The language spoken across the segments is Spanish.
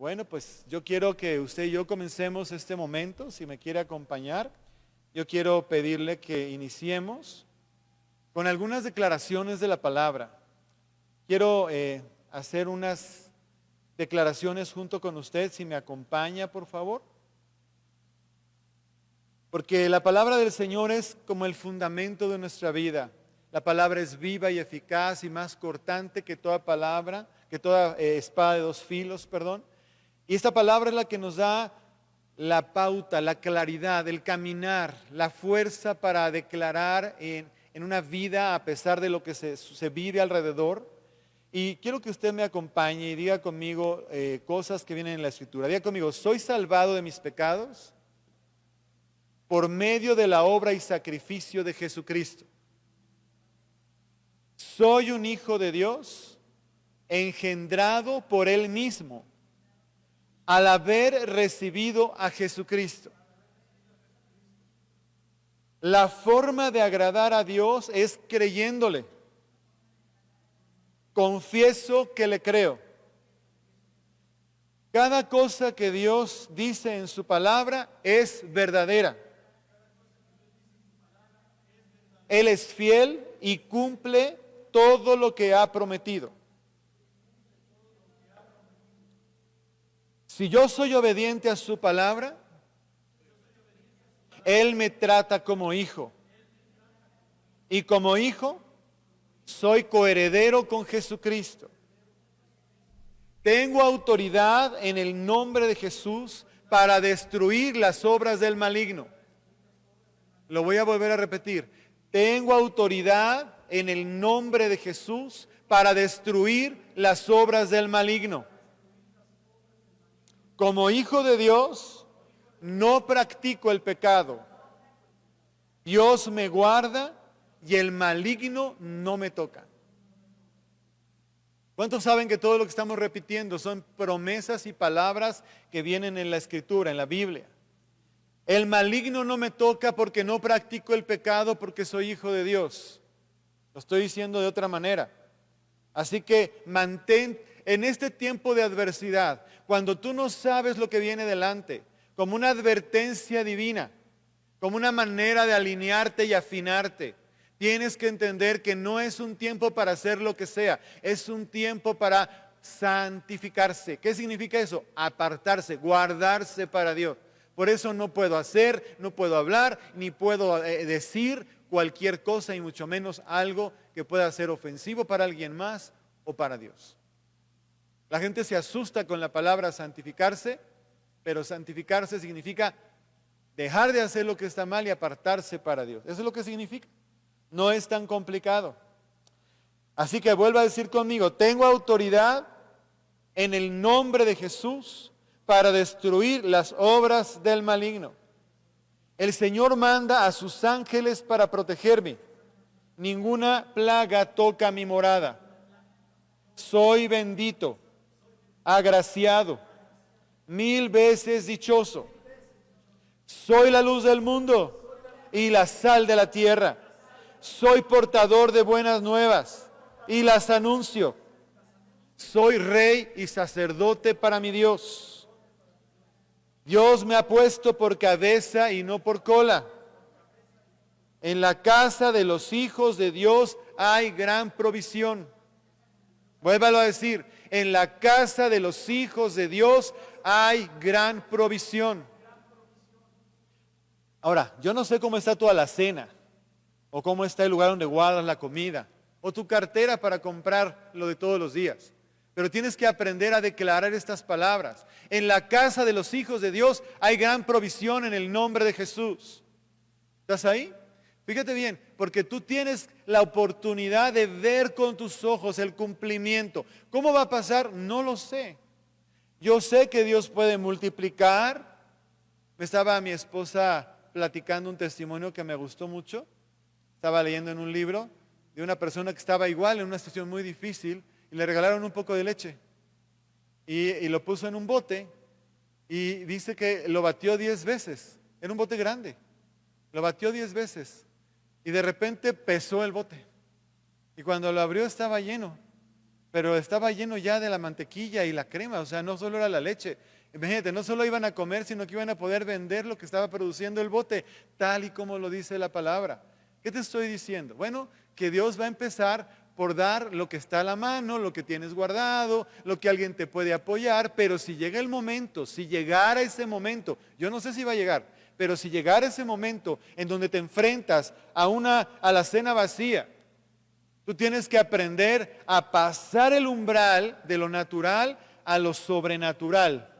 Bueno, pues yo quiero que usted y yo comencemos este momento, si me quiere acompañar. Yo quiero pedirle que iniciemos con algunas declaraciones de la palabra. Quiero hacer unas declaraciones junto con usted, si me acompaña, por favor. Porque la palabra del Señor es como el fundamento de nuestra vida. La palabra es viva y eficaz y más cortante que toda palabra, que toda espada de dos filos, perdón. Y esta palabra es la que nos da la pauta, la claridad, el caminar, la fuerza para declarar en una vida a pesar de lo que se vive alrededor. Y quiero que usted me acompañe y diga conmigo cosas que vienen en la Escritura. Diga conmigo: soy salvado de mis pecados por medio de la obra y sacrificio de Jesucristo. Soy un hijo de Dios, engendrado por Él mismo, al haber recibido a Jesucristo. La forma de agradar a Dios es creyéndole. Confieso que le creo. Cada cosa que Dios dice en su palabra es verdadera. Él es fiel y cumple todo lo que ha prometido. Si yo soy obediente a su palabra, Él me trata como hijo. Y como hijo, soy coheredero con Jesucristo. Tengo autoridad en el nombre de Jesús para destruir las obras del maligno. Lo voy a volver a repetir. Tengo autoridad en el nombre de Jesús para destruir las obras del maligno. Como hijo de Dios, no practico el pecado. Dios me guarda y el maligno no me toca. ¿Cuántos saben que todo lo que estamos repitiendo son promesas y palabras que vienen en la Escritura, en la Biblia? El maligno no me toca porque no practico el pecado, porque soy hijo de Dios. Lo estoy diciendo de otra manera. Así que mantén en este tiempo de adversidad, cuando tú no sabes lo que viene delante, como una advertencia divina, como una manera de alinearte y afinarte. Tienes que entender que no es un tiempo para hacer lo que sea, es un tiempo para santificarse. ¿Qué significa eso? Apartarse, guardarse para Dios. Por eso no puedo hacer, no puedo hablar, ni puedo decir cualquier cosa, y mucho menos algo que pueda ser ofensivo para alguien más o para Dios. La gente se asusta con la palabra santificarse, pero santificarse significa dejar de hacer lo que está mal y apartarse para Dios. Eso es lo que significa. No es tan complicado. Así que vuelva a decir conmigo: tengo autoridad en el nombre de Jesús para destruir las obras del maligno. El Señor manda a sus ángeles para protegerme. Ninguna plaga toca mi morada. Soy bendito, agraciado, 1000 veces dichoso. Soy la luz del mundo y la sal de la tierra. Soy portador de buenas nuevas y las anuncio. Soy rey y sacerdote para mi Dios. Dios me ha puesto por cabeza y no por cola. En la casa de los hijos de Dios hay gran provisión. Vuélvalo a decir: en la casa de los hijos de Dios hay gran provisión. Ahora, yo no sé cómo está tu alacena, o cómo está el lugar donde guardas la comida, o tu cartera para comprar lo de todos los días. Pero tienes que aprender a declarar estas palabras. En la casa de los hijos de Dios hay gran provisión en el nombre de Jesús. ¿Estás ahí? Fíjate bien, porque tú tienes la oportunidad de ver con tus ojos el cumplimiento. ¿Cómo va a pasar? No lo sé. Yo sé que Dios puede multiplicar. Me estaba mi esposa platicando un testimonio que me gustó mucho. Estaba leyendo en un libro de una persona que estaba igual en una situación muy difícil y le regalaron un poco de leche y lo puso en un bote y dice que lo batió 10 veces. Era un bote grande. Lo batió 10 veces y de repente pesó el bote y cuando lo abrió estaba lleno, pero estaba lleno ya de la mantequilla y la crema, o sea, no solo era la leche. Imagínate, no solo iban a comer, sino que iban a poder vender lo que estaba produciendo el bote, tal y como lo dice la palabra. ¿Qué te estoy diciendo? Bueno, que Dios va a empezar por dar lo que está a la mano, lo que tienes guardado, lo que alguien te puede apoyar, pero si llega el momento, si llegara ese momento, yo no sé si va a llegar, pero si llegara ese momento en donde te enfrentas a la cena vacía, tú tienes que aprender a pasar el umbral de lo natural a lo sobrenatural.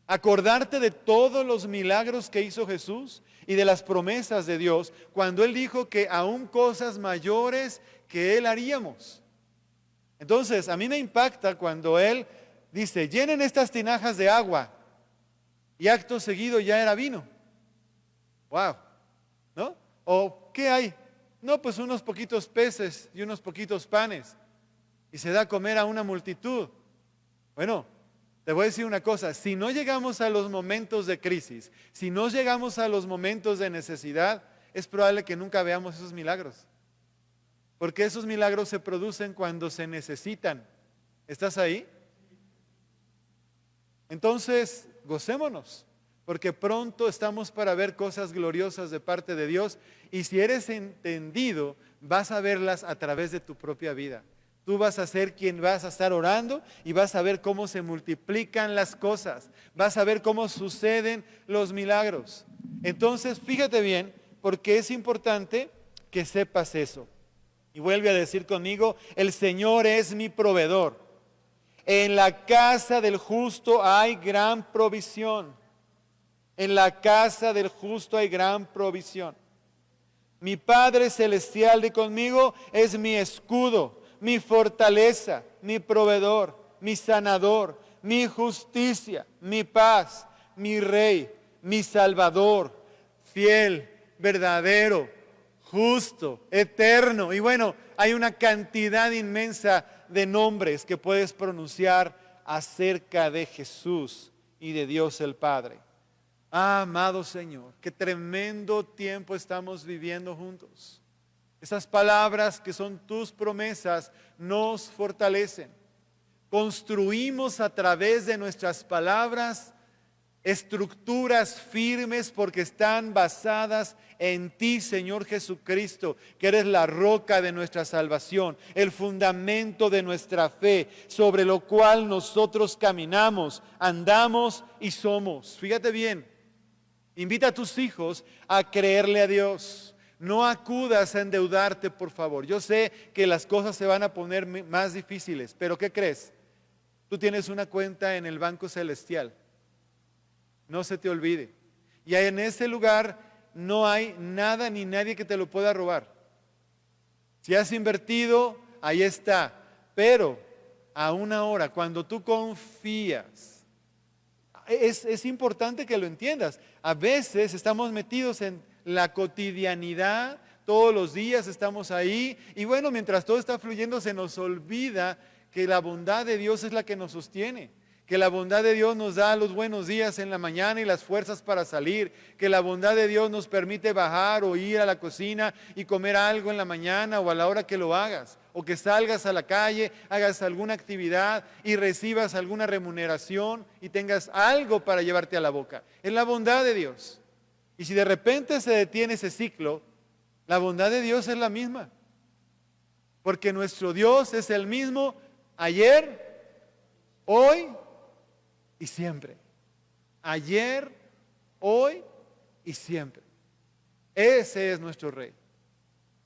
Acordarte de todos los milagros que hizo Jesús y de las promesas de Dios cuando Él dijo que aún cosas mayores que Él haríamos. Entonces, a mí me impacta cuando Él dice, llenen estas tinajas de agua, y acto seguido ya era vino. ¡Wow! ¿No? ¿O qué hay? No, pues unos poquitos peces y unos poquitos panes, y se da a comer a una multitud. Bueno, te voy a decir una cosa, si no llegamos a los momentos de crisis, si no llegamos a los momentos de necesidad, es probable que nunca veamos esos milagros. Porque esos milagros se producen cuando se necesitan. ¿Estás ahí? Entonces, gocémonos, porque pronto estamos para ver cosas gloriosas de parte de Dios, y si eres entendido, vas a verlas a través de tu propia vida. Tú vas a ser quien vas a estar orando y vas a ver cómo se multiplican las cosas. Vas a ver cómo suceden los milagros. Entonces, fíjate bien, porque es importante que sepas eso. Y vuelve a decir conmigo, el Señor es mi proveedor. En la casa del justo hay gran provisión. En la casa del justo hay gran provisión. Mi Padre Celestial de conmigo es mi escudo, mi fortaleza, mi proveedor, mi sanador, mi justicia, mi paz, mi rey, mi salvador, fiel, verdadero, justo, eterno. Y bueno, hay una cantidad inmensa de nombres que puedes pronunciar acerca de Jesús y de Dios el Padre. Ah, amado Señor, qué tremendo tiempo estamos viviendo juntos. Esas palabras que son tus promesas nos fortalecen. Construimos a través de nuestras palabras estructuras firmes porque están basadas en ti, Señor Jesucristo, que eres la roca de nuestra salvación, el fundamento de nuestra fe, sobre lo cual nosotros caminamos, andamos y somos. Fíjate bien, invita a tus hijos a creerle a Dios. No acudas a endeudarte, por favor. Yo sé que las cosas se van a poner más difíciles, pero ¿qué crees? Tú tienes una cuenta en el Banco Celestial. No se te olvide. Y en ese lugar no hay nada ni nadie que te lo pueda robar. Si has invertido, ahí está. Pero a una hora, cuando tú confías, es importante que lo entiendas. A veces estamos metidos en la cotidianidad, todos los días estamos ahí, y bueno, mientras todo está fluyendo se nos olvida que la bondad de Dios es la que nos sostiene, que la bondad de Dios nos da los buenos días en la mañana y las fuerzas para salir, que la bondad de Dios nos permite bajar o ir a la cocina y comer algo en la mañana o a la hora que lo hagas, o que salgas a la calle, hagas alguna actividad y recibas alguna remuneración y tengas algo para llevarte a la boca. Es la bondad de Dios. Y si de repente se detiene ese ciclo, la bondad de Dios es la misma. Porque nuestro Dios es el mismo ayer, hoy y siempre. Ayer, hoy y siempre. Ese es nuestro Rey.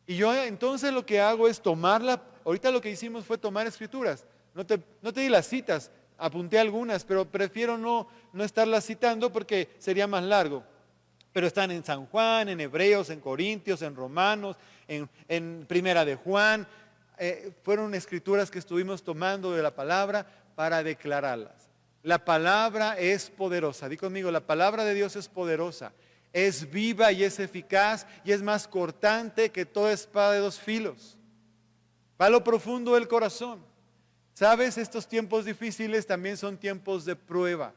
Y yo entonces lo que hago es tomarla. Ahorita lo que hicimos fue tomar escrituras. No te di las citas, apunté algunas, pero prefiero no estarlas citando porque sería más largo. Pero están en San Juan, en Hebreos, en Corintios, en Romanos, en Primera de Juan. Fueron escrituras que estuvimos tomando de la palabra para declararlas. La palabra es poderosa. Di conmigo, la palabra de Dios es poderosa. Es viva y es eficaz y es más cortante que toda espada de dos filos. Va a lo profundo del corazón. ¿Sabes? Estos tiempos difíciles también son tiempos de prueba.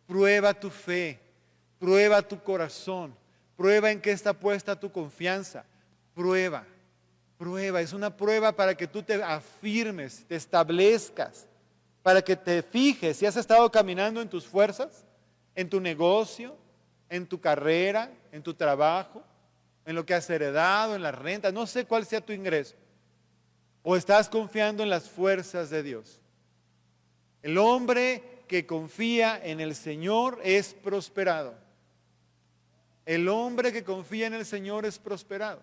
Prueba tu fe. Prueba tu corazón, prueba en qué está puesta tu confianza, prueba prueba, es una prueba para que tú te afirmes, te establezcas, para que te fijes si has estado caminando en tus fuerzas, en tu negocio, en tu carrera, en tu trabajo, en lo que has heredado, en las rentas, no sé cuál sea tu ingreso, o estás confiando en las fuerzas de Dios. El hombre que confía en el Señor es prosperado. El hombre que confía en el Señor es prosperado.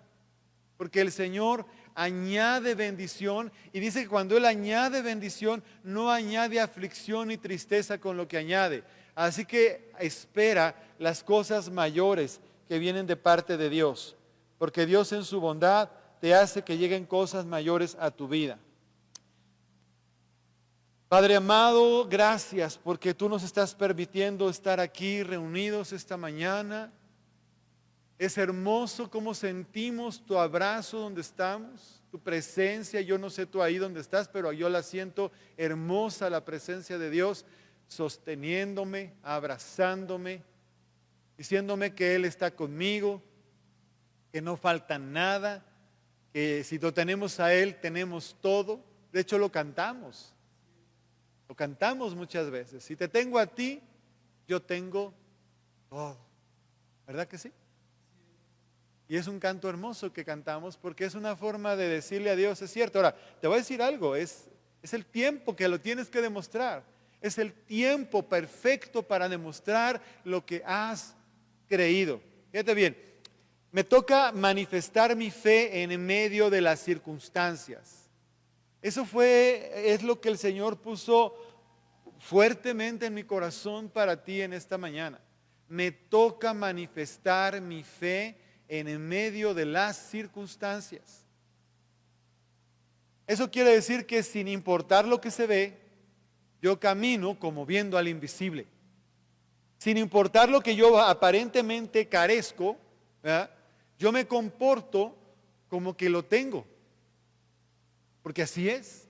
Porque el Señor añade bendición y dice que cuando Él añade bendición, no añade aflicción ni tristeza con lo que añade. Así que espera las cosas mayores que vienen de parte de Dios. Porque Dios en su bondad te hace que lleguen cosas mayores a tu vida. Padre amado, gracias porque tú nos estás permitiendo estar aquí reunidos esta mañana. Es hermoso cómo sentimos tu abrazo donde estamos, tu presencia. Yo no sé tú ahí donde estás, pero yo la siento hermosa, la presencia de Dios, sosteniéndome, abrazándome, diciéndome que Él está conmigo, que no falta nada, que si lo tenemos a Él, tenemos todo. De hecho, lo cantamos muchas veces. Si te tengo a ti, yo tengo todo. ¿Verdad que sí? Y es un canto hermoso que cantamos porque es una forma de decirle a Dios, es cierto. Ahora, te voy a decir algo, es el tiempo que lo tienes que demostrar. Es el tiempo perfecto para demostrar lo que has creído. Fíjate bien, me toca manifestar mi fe en medio de las circunstancias. Es lo que el Señor puso fuertemente en mi corazón para ti en esta mañana. Me toca manifestar mi fe en medio de las circunstancias. Eso quiere decir que sin importar lo que se ve, yo camino como viendo al invisible. Sin importar lo que yo aparentemente carezco, ¿verdad? Yo me comporto como que lo tengo. Porque así es.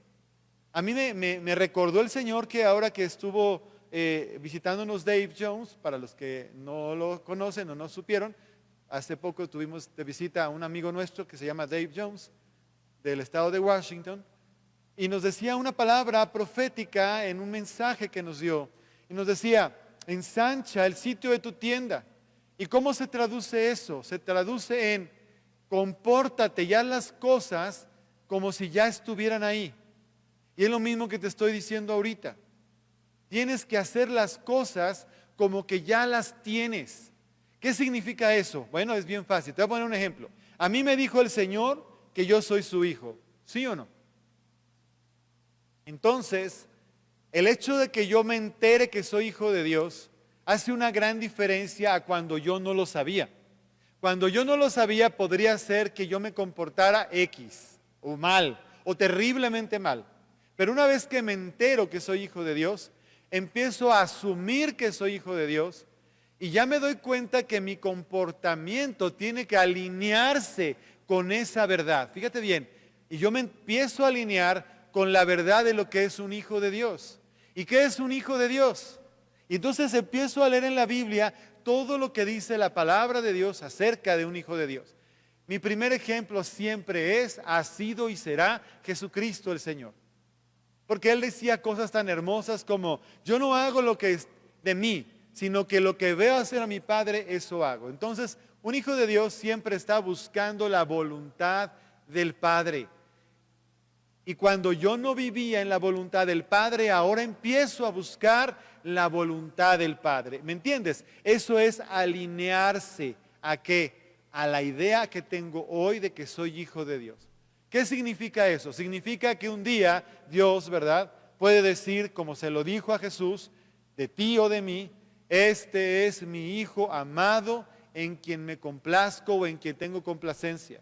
A mí me recordó el Señor que ahora que estuvo visitándonos Dave Jones, para los que no lo conocen o no supieron, hace poco tuvimos de visita a un amigo nuestro que se llama Dave Jones, del estado de Washington, y nos decía una palabra profética en un mensaje que nos dio. Y nos decía, ensancha el sitio de tu tienda. ¿Y cómo se traduce eso? Se traduce en, compórtate ya las cosas como si ya estuvieran ahí. Y es lo mismo que te estoy diciendo ahorita. Tienes que hacer las cosas como que ya las tienes. ¿Qué significa eso? Bueno, es bien fácil. Te voy a poner un ejemplo. A mí me dijo el Señor que yo soy su hijo. ¿Sí o no? Entonces, el hecho de que yo me entere que soy hijo de Dios hace una gran diferencia a cuando yo no lo sabía. Cuando yo no lo sabía, podría ser que yo me comportara X, o mal, o terriblemente mal. Pero una vez que me entero que soy hijo de Dios, empiezo a asumir que soy hijo de Dios y ya me doy cuenta que mi comportamiento tiene que alinearse con esa verdad. Fíjate bien, y yo me empiezo a alinear con la verdad de lo que es un hijo de Dios. ¿Y qué es un hijo de Dios? Y entonces empiezo a leer en la Biblia todo lo que dice la palabra de Dios acerca de un hijo de Dios. Mi primer ejemplo siempre ha sido y será Jesucristo el Señor. Porque Él decía cosas tan hermosas como, yo no hago lo que es de mí, sino que lo que veo hacer a mi Padre, eso hago. Entonces, un hijo de Dios siempre está buscando la voluntad del Padre. Y cuando yo no vivía en la voluntad del Padre, ahora empiezo a buscar la voluntad del Padre. ¿Me entiendes? Eso es alinearse ¿a qué? A la idea que tengo hoy de que soy hijo de Dios. ¿Qué significa eso? Significa que un día Dios, ¿verdad?, puede decir, como se lo dijo a Jesús, de ti o de mí, este es mi Hijo amado en quien me complazco o en quien tengo complacencia.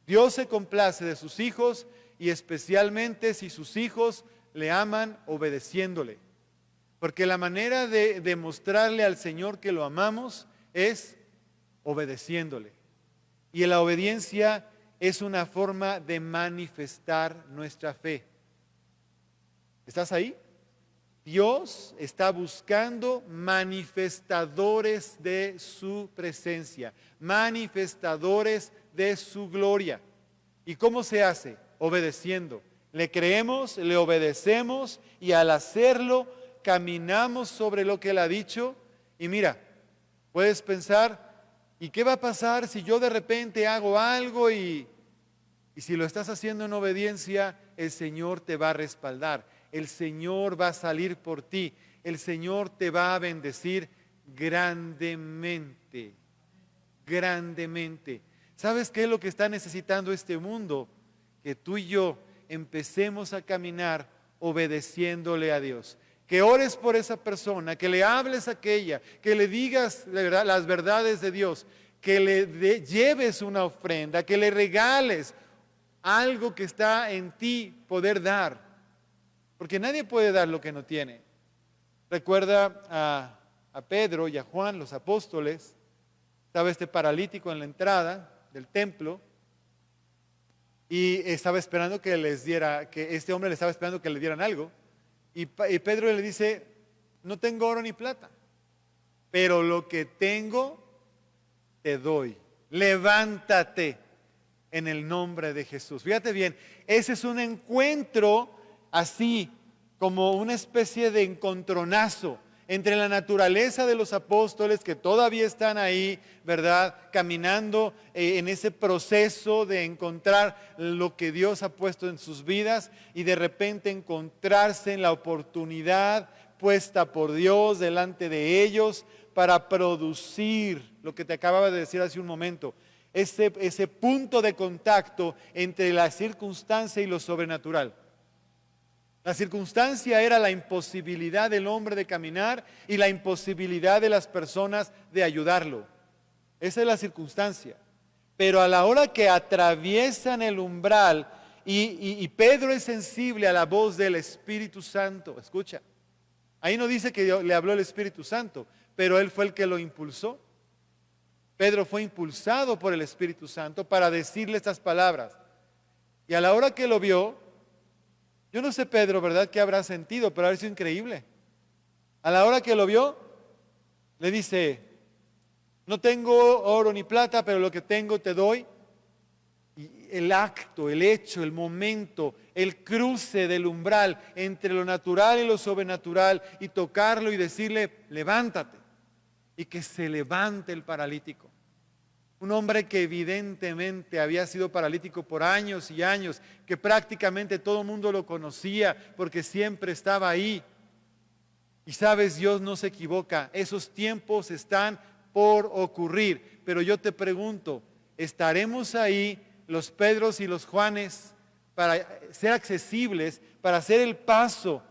Dios se complace de sus hijos y especialmente si sus hijos le aman obedeciéndole. Porque la manera de demostrarle al Señor que lo amamos es obedeciéndole. Y la obediencia es una forma de manifestar nuestra fe. ¿Estás ahí? Dios está buscando manifestadores de su presencia, manifestadores de su gloria. ¿Y cómo se hace? Obedeciendo. Le creemos, le obedecemos y al hacerlo caminamos sobre lo que Él ha dicho. Y mira, puedes pensar, ¿y qué va a pasar si yo de repente hago algo y si lo estás haciendo en obediencia, el Señor te va a respaldar, el Señor va a salir por ti, el Señor te va a bendecir grandemente, grandemente. ¿Sabes qué es lo que está necesitando este mundo? Que tú y yo empecemos a caminar obedeciéndole a Dios. Que ores por esa persona, que le hables a aquella, que le digas las verdades de Dios, que le lleves una ofrenda, que le regales algo que está en ti poder dar. Porque nadie puede dar lo que no tiene. Recuerda a Pedro y a Juan, los apóstoles. Estaba este paralítico en la entrada del templo y estaba esperando que les diera, que este hombre le estaba esperando que le dieran algo. Y Pedro le dice, no tengo oro ni plata, pero lo que tengo te doy. Levántate en el nombre de Jesús. Fíjate bien, ese es un encuentro así como una especie de encontronazo entre la naturaleza de los apóstoles que todavía están ahí, ¿verdad? Caminando en ese proceso de encontrar lo que Dios ha puesto en sus vidas y de repente encontrarse en la oportunidad puesta por Dios delante de ellos para producir lo que te acababa de decir hace un momento, ese punto de contacto entre la circunstancia y lo sobrenatural. La circunstancia era la imposibilidad del hombre de caminar y la imposibilidad de las personas de ayudarlo. Esa es la circunstancia. Pero a la hora que atraviesan el umbral y Pedro es sensible a la voz del Espíritu Santo, escucha, ahí no dice que le habló el Espíritu Santo, pero él fue el que lo impulsó. Pedro fue impulsado por el Espíritu Santo para decirle estas palabras. Y a la hora que lo vio, yo no sé Pedro, ¿verdad?, qué habrá sentido, pero ha sido increíble. A la hora que lo vio, le dice, no tengo oro ni plata, pero lo que tengo te doy. Y el acto, el hecho, el momento, el cruce del umbral entre lo natural y lo sobrenatural y tocarlo y decirle, levántate. Y que se levante el paralítico. Un hombre que evidentemente había sido paralítico por años y años, que prácticamente todo el mundo lo conocía porque siempre estaba ahí. Y sabes, Dios no se equivoca, esos tiempos están por ocurrir. Pero yo te pregunto, ¿estaremos ahí los Pedros y los Juanes para ser accesibles, para hacer el paso?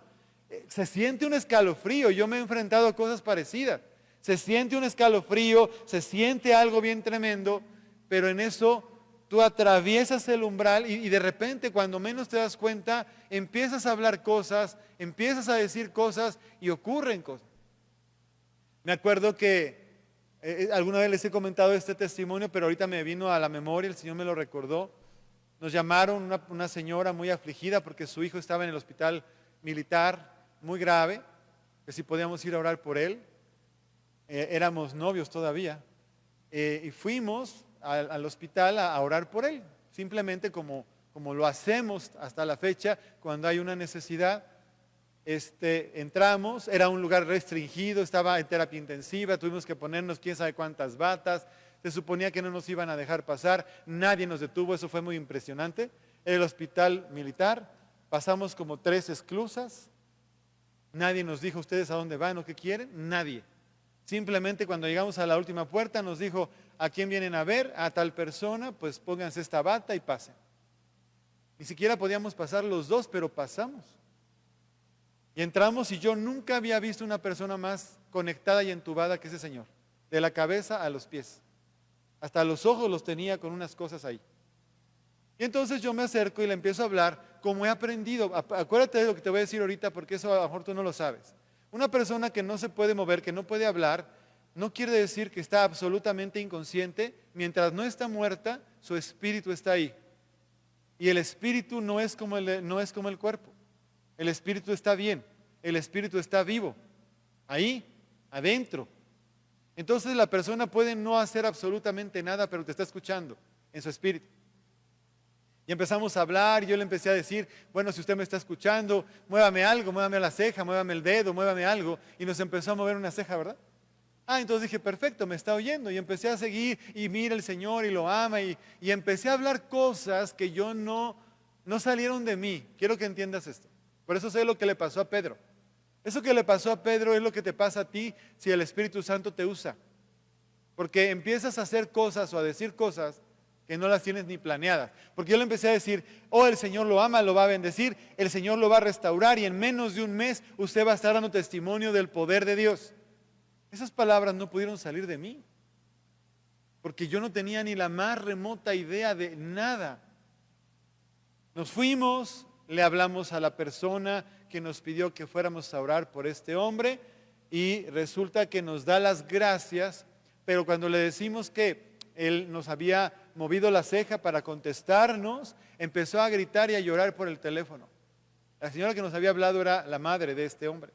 Se siente un escalofrío, yo me he enfrentado a cosas parecidas. Se siente un escalofrío, se siente algo bien tremendo, pero en eso tú atraviesas el umbral y de repente cuando menos te das cuenta, empiezas a hablar cosas, empiezas a decir cosas y ocurren cosas. Me acuerdo que alguna vez les he comentado este testimonio, pero ahorita me vino a la memoria, el Señor me lo recordó. Nos llamaron una señora muy afligida porque su hijo estaba en el hospital militar, muy grave, que si podíamos ir a orar por él. Éramos novios todavía, y fuimos al hospital a orar por él, simplemente como lo hacemos hasta la fecha cuando hay una necesidad. Entramos, era un lugar restringido, estaba en terapia intensiva, tuvimos que ponernos quién sabe cuántas batas, se suponía que no nos iban a dejar pasar, nadie nos detuvo, eso fue muy impresionante. En el hospital militar pasamos como 3 esclusas, nadie nos dijo ustedes a dónde van o qué quieren, nadie. Simplemente cuando llegamos a la última puerta nos dijo, ¿a quién vienen a ver? A tal persona, pues pónganse esta bata y pasen. Ni siquiera podíamos pasar los dos, pero pasamos. Y entramos y yo nunca había visto una persona más conectada y entubada que ese señor, de la cabeza a los pies. Hasta los ojos los tenía con unas cosas ahí. Y entonces yo me acerco y le empiezo a hablar como he aprendido. Acuérdate de lo que te voy a decir ahorita porque eso a lo mejor tú no lo sabes. Una persona que no se puede mover, que no puede hablar, no quiere decir que está absolutamente inconsciente. Mientras no está muerta, su espíritu está ahí. Y el espíritu no es como el cuerpo. El espíritu está bien, el espíritu está vivo, ahí, adentro. Entonces la persona puede no hacer absolutamente nada, pero te está escuchando en su espíritu. Y empezamos a hablar y yo le empecé a decir, bueno, si usted me está escuchando, muévame algo, muévame la ceja, muévame el dedo, muévame algo. Y nos empezó a mover una ceja, ¿verdad? Entonces dije, perfecto, me está oyendo. Y empecé a seguir y mira el Señor y lo ama. Y empecé a hablar cosas que yo no salieron de mí. Quiero que entiendas esto. Por eso sé lo que le pasó a Pedro. Eso que le pasó a Pedro es lo que te pasa a ti si el Espíritu Santo te usa. Porque empiezas a hacer cosas o a decir cosas que no las tienes ni planeadas. Porque yo le empecé a decir, el Señor lo ama, lo va a bendecir, el Señor lo va a restaurar y en menos de un mes usted va a estar dando testimonio del poder de Dios. Esas palabras no pudieron salir de mí. Porque yo no tenía ni la más remota idea de nada. Nos fuimos, le hablamos a la persona que nos pidió que fuéramos a orar por este hombre y resulta que nos da las gracias, pero cuando le decimos que él nos había movido la ceja para contestarnos, empezó a gritar y a llorar por el teléfono. La señora que nos había hablado era la madre de este hombre.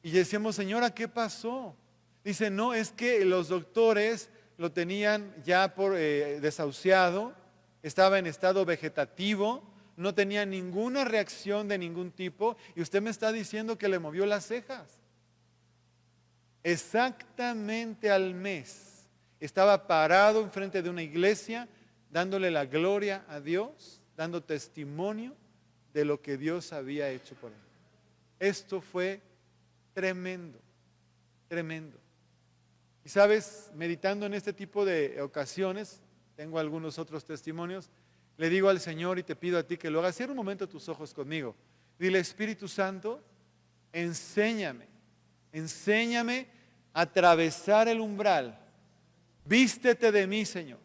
Y decíamos, señora, ¿qué pasó? Dice, no, es que los doctores lo tenían ya por desahuciado, estaba en estado vegetativo, no tenía ninguna reacción de ningún tipo y usted me está diciendo que le movió las cejas. Exactamente al mes estaba parado enfrente de una iglesia dándole la gloria a Dios, dando testimonio de lo que Dios había hecho por él. Esto fue tremendo, tremendo. Y sabes, meditando en este tipo de ocasiones, tengo algunos otros testimonios, le digo al Señor y te pido a ti que lo hagas. Cierra un momento tus ojos conmigo. Dile, Espíritu Santo, enséñame a atravesar el umbral. Vístete de mí, Señor.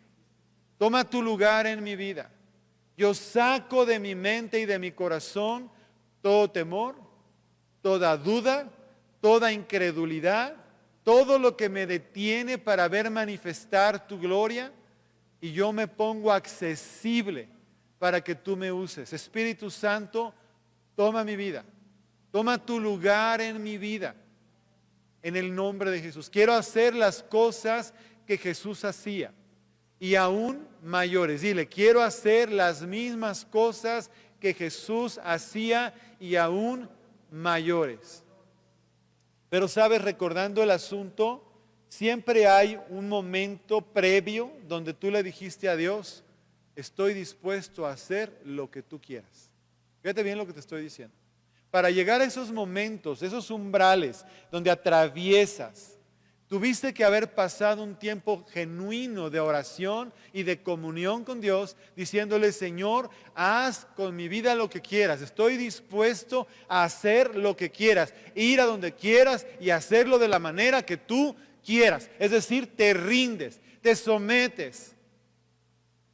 Toma tu lugar en mi vida. Yo saco de mi mente y de mi corazón todo temor, toda duda, toda incredulidad, todo lo que me detiene para ver manifestar tu gloria. Y yo me pongo accesible para que tú me uses. Espíritu Santo, toma mi vida. Toma tu lugar en mi vida. En el nombre de Jesús. Quiero hacer las cosas que Jesús hacía. Y aún mayores. Dile, quiero hacer las mismas cosas que Jesús hacía y aún mayores. Pero sabes, recordando el asunto, siempre hay un momento previo donde tú le dijiste a Dios, estoy dispuesto a hacer lo que tú quieras. Fíjate bien lo que te estoy diciendo. Para llegar a esos momentos, esos umbrales donde atraviesas, tuviste que haber pasado un tiempo genuino de oración y de comunión con Dios, diciéndole, Señor, haz con mi vida lo que quieras. Estoy dispuesto a hacer lo que quieras, ir a donde quieras y hacerlo de la manera que tú quieras. Es decir, te rindes, te sometes.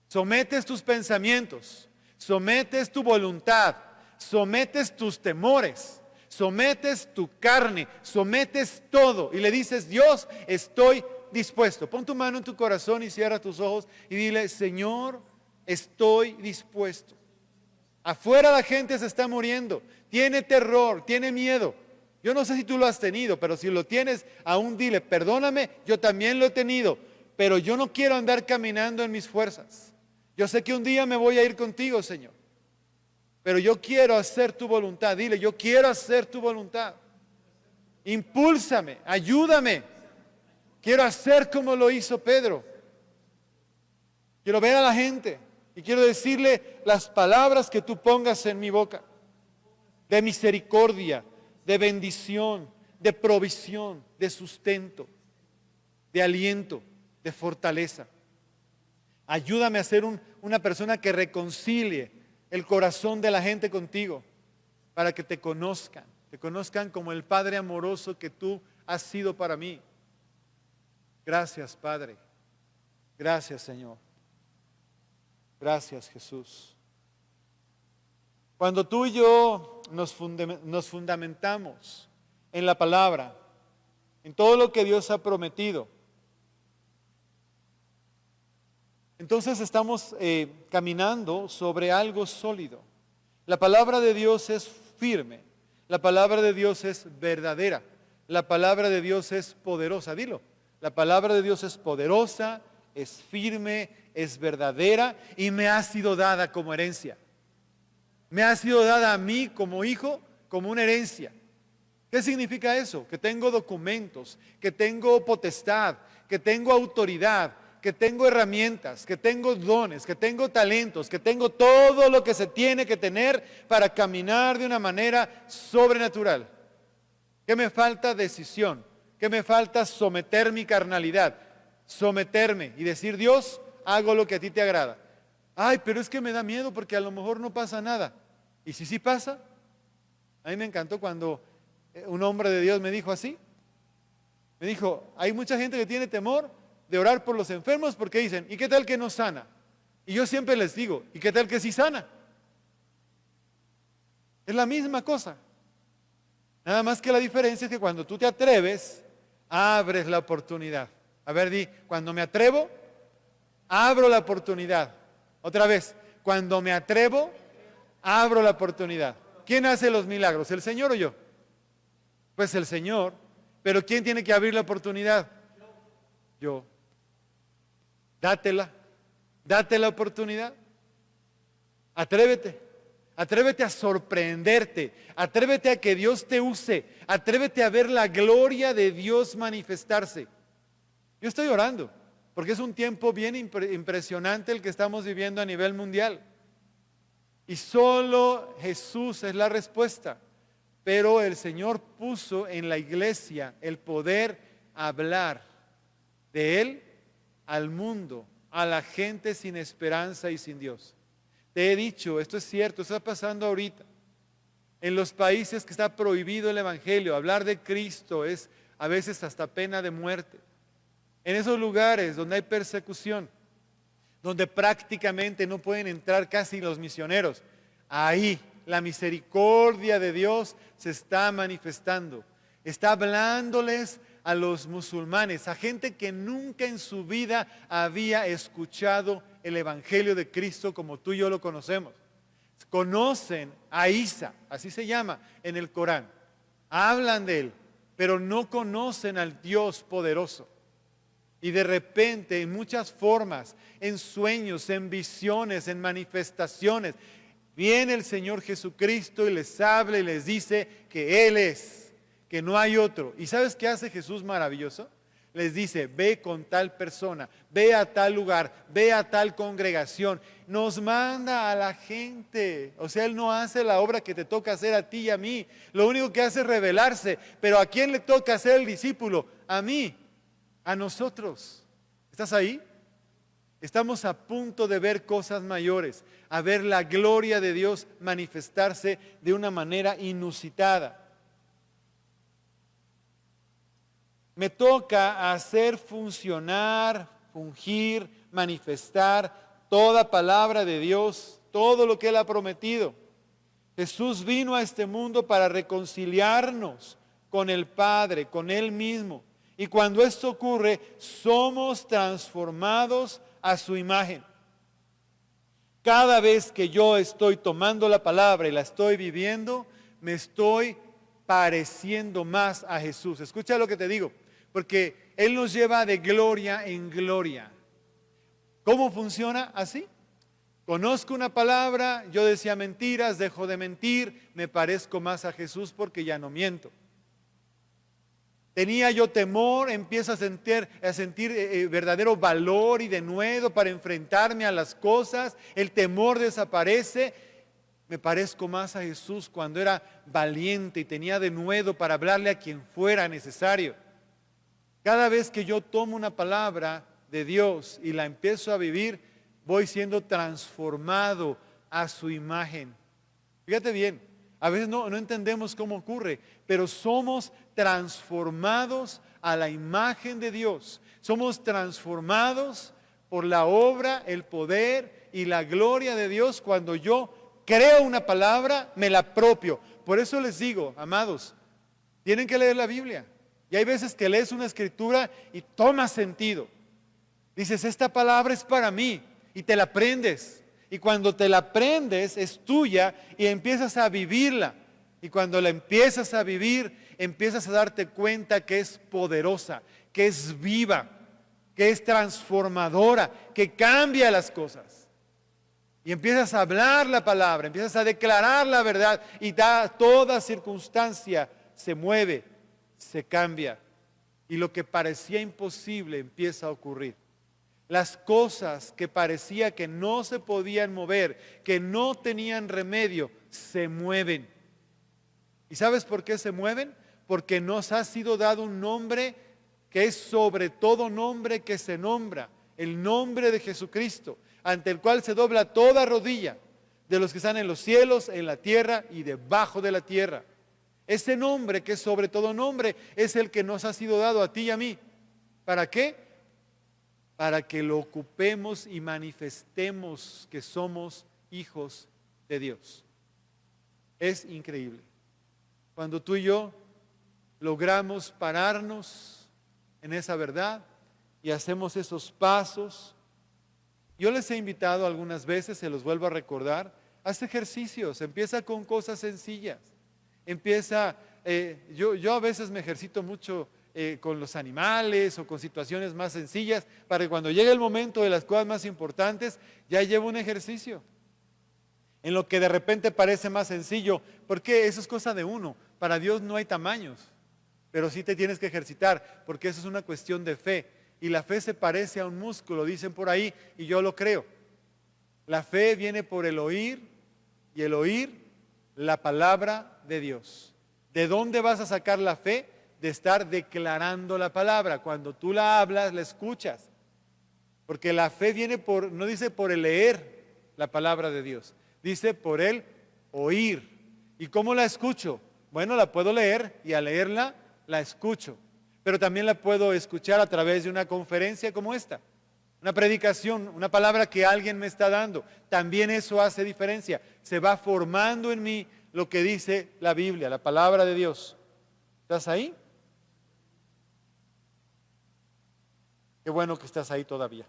Sometes tus pensamientos, sometes tu voluntad, sometes tus temores. Sometes tu carne, sometes todo y le dices, Dios, estoy dispuesto. Pon tu mano en tu corazón y cierra tus ojos y dile, Señor, estoy dispuesto. Afuera la gente se está muriendo, tiene terror, tiene miedo. Yo no sé si tú lo has tenido, pero si lo tienes, aún dile, perdóname, yo también lo he tenido, pero yo no quiero andar caminando en mis fuerzas. Yo sé que un día me voy a ir contigo, Señor. Pero yo quiero hacer tu voluntad. Dile, yo quiero hacer tu voluntad. Impúlsame, ayúdame. Quiero hacer como lo hizo Pedro. Quiero ver a la gente y quiero decirle las palabras que tú pongas en mi boca. De misericordia, de bendición, de provisión, de sustento, de aliento, de fortaleza. Ayúdame a ser una persona que reconcilie el corazón de la gente contigo, para que te conozcan como el Padre amoroso que tú has sido para mí. Gracias, Padre. Gracias, Señor. Gracias, Jesús. Cuando tú y yo nos fundamentamos en la palabra, en todo lo que Dios ha prometido, entonces estamos caminando sobre algo sólido. La palabra de Dios es firme. La palabra de Dios es verdadera. La palabra de Dios es poderosa. Dilo. La palabra de Dios es poderosa, es firme es verdadera y me ha sido dada como herencia. Me ha sido dada a mí como hijo, como una herencia. ¿Qué significa eso? Que tengo documentos, que tengo potestad, que tengo autoridad, que tengo herramientas, que tengo dones, que tengo talentos, que tengo todo lo que se tiene que tener para caminar de una manera sobrenatural. ¿Qué me falta? Decisión. ¿Qué me falta? Someter mi carnalidad, someterme y decir, Dios, hago lo que a ti te agrada. Ay, pero es que me da miedo porque a lo mejor no pasa nada. ¿Y si sí pasa? A mí me encantó cuando un hombre de Dios me dijo así. Me dijo, hay mucha gente que tiene temor de orar por los enfermos porque dicen, ¿y qué tal que no sana? Y yo siempre les digo, ¿y qué tal que sí sana? Es la misma cosa. Nada más que la diferencia es que cuando tú te atreves, abres la oportunidad. A ver, di, cuando me atrevo, abro la oportunidad. Otra vez, cuando me atrevo, abro la oportunidad. ¿Quién hace los milagros? ¿El Señor o yo? Pues el Señor. Pero ¿quién tiene que abrir la oportunidad? Yo. Dátela. Date la oportunidad. Atrévete. Atrévete a sorprenderte. Atrévete a que Dios te use. Atrévete a ver la gloria de Dios manifestarse. Yo estoy orando, porque es un tiempo bien impresionante el que estamos viviendo a nivel mundial. Y solo Jesús es la respuesta. Pero el Señor puso en la iglesia el poder hablar de Él al mundo, a la gente sin esperanza y sin Dios. Te he dicho, esto es cierto, está pasando ahorita. En los países que está prohibido el Evangelio, hablar de Cristo es a veces hasta pena de muerte. En esos lugares donde hay persecución, donde prácticamente no pueden entrar casi los misioneros, ahí la misericordia de Dios se está manifestando. Está hablándoles a los musulmanes, a gente que nunca en su vida había escuchado el Evangelio de Cristo como tú y yo lo conocemos. Conocen a Isa, así se llama en el Corán. Hablan de Él, pero no conocen al Dios poderoso. Y de repente, en muchas formas, en sueños, en visiones, en manifestaciones, viene el Señor Jesucristo y les habla y les dice que Él es, que no hay otro. ¿Y sabes qué hace Jesús maravilloso? Les dice, ve con tal persona, ve a tal lugar, ve a tal congregación. Nos manda a la gente. O sea, Él no hace la obra que te toca hacer a ti y a mí. Lo único que hace es revelarse. Pero ¿a quién le toca ser el discípulo? A mí, a nosotros. ¿Estás ahí? Estamos a punto de ver cosas mayores, a ver la gloria de Dios manifestarse de una manera inusitada. Me toca hacer funcionar, fungir, manifestar toda palabra de Dios, todo lo que Él ha prometido. Jesús vino a este mundo para reconciliarnos con el Padre, con Él mismo. Y cuando esto ocurre, somos transformados a su imagen. Cada vez que yo estoy tomando la palabra y la estoy viviendo, me estoy pareciendo más a Jesús. Escucha lo que te digo, porque Él nos lleva de gloria en gloria. ¿Cómo funciona? Así. Conozco una palabra, yo decía mentiras, dejo de mentir, me parezco más a Jesús porque ya no miento. Tenía yo temor, empiezo a sentir verdadero valor y denuedo para enfrentarme a las cosas. El temor desaparece. Me parezco más a Jesús cuando era valiente y tenía denuedo para hablarle a quien fuera necesario. Cada vez que yo tomo una palabra de Dios y la empiezo a vivir, voy siendo transformado a su imagen. Fíjate bien, a veces no entendemos cómo ocurre, pero somos transformados a la imagen de Dios. Somos transformados por la obra, el poder y la gloria de Dios cuando yo creo una palabra, me la apropio. Por eso les digo, amados, tienen que leer la Biblia. Y hay veces que lees una escritura y toma sentido. Dices, esta palabra es para mí y te la aprendes. Y cuando te la aprendes es tuya y empiezas a vivirla. Y cuando la empiezas a vivir, empiezas a darte cuenta que es poderosa, que es viva. que es transformadora, que cambia las cosas. Y empiezas a hablar la palabra, empiezas a declarar la verdad y toda circunstancia se mueve, se cambia. Y lo que parecía imposible empieza a ocurrir. Las cosas que parecía que no se podían mover, que no tenían remedio, se mueven. ¿Y sabes por qué se mueven? Porque nos ha sido dado un nombre que es sobre todo nombre que se nombra, el nombre de Jesucristo, ante el cual se dobla toda rodilla de los que están en los cielos, en la tierra y debajo de la tierra. Ese nombre que es sobre todo nombre es el que nos ha sido dado a ti y a mí. ¿Para qué? Para que lo ocupemos y manifestemos que somos hijos de Dios. Es increíble. Cuando tú y yo logramos pararnos en esa verdad y hacemos esos pasos. Yo les he invitado algunas veces, se los vuelvo a recordar, haz ejercicios, empieza con cosas sencillas. Yo a veces me ejercito mucho con los animales o con situaciones más sencillas, para que cuando llegue el momento de las cosas más importantes, ya llevo un ejercicio. En lo que de repente parece más sencillo, porque eso es cosa de uno, para Dios no hay tamaños, pero sí te tienes que ejercitar, porque eso es una cuestión de fe, y la fe se parece a un músculo, dicen por ahí, y yo lo creo. La fe viene por el oír, y el oír la palabra de Dios. ¿De dónde vas a sacar la fe? De estar declarando la palabra. Cuando tú la hablas, la escuchas. Porque la fe viene no dice por el leer la palabra de Dios, dice por el oír. ¿Y cómo la escucho? Bueno, la puedo leer y al leerla la escucho. Pero también la puedo escuchar a través de una conferencia como esta. Una predicación, una palabra que alguien me está dando. También eso hace diferencia. Se va formando en mí lo que dice la Biblia, la palabra de Dios. ¿Estás ahí? Qué bueno que estás ahí todavía.